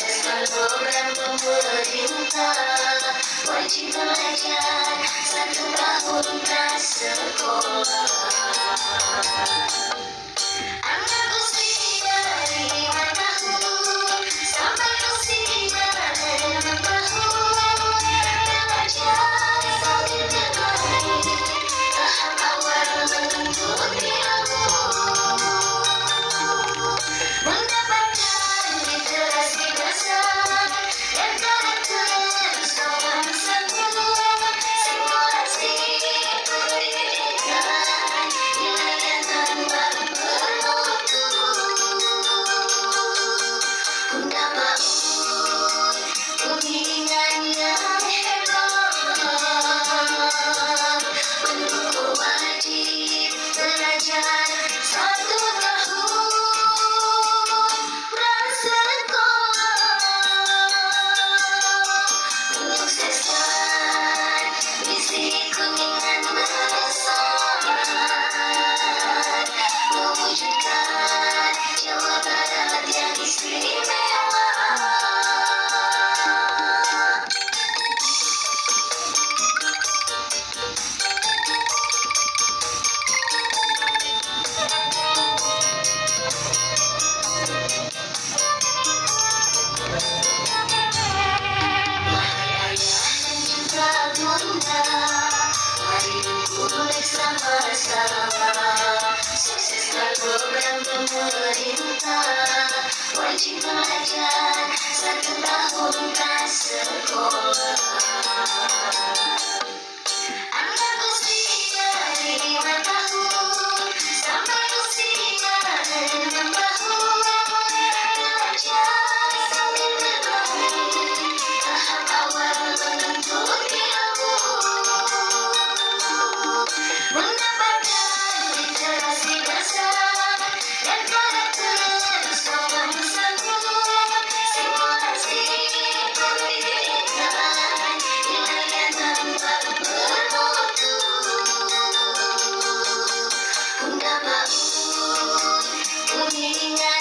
program pemerintah wajib belajar 1 tahun prasekolah. Anak usia 5 tahun sampai usia 6 tahun belajar sambil bermain, tahap awal menuntut ilmu, mendapatkan literasi dasar dan karakter sopan santun, simulasi pendidikan, nilai tambah bermutu. Bunda Maut, bimbingan yang hebat, pendukung wajib belajar 1 tahun prasekolah. Menyukseskan misi kuningan besar, mewujudkan Jawa Barat yang istimewa. Wahai ayah dan juga bunda, mari dukung bersama-sama sukseskan program pemerintah wajib belajar 1 tahun prasekolah. Anak usia 5 tahun sampai usia 6 tahun belajar sambil bermain, tahap awal menuntut ilmu, mendapatkan literasi dasar dan karakter sopan santun, simulasi pendidikan, nilai tambah bermutu. Bunda Maut, bimbingan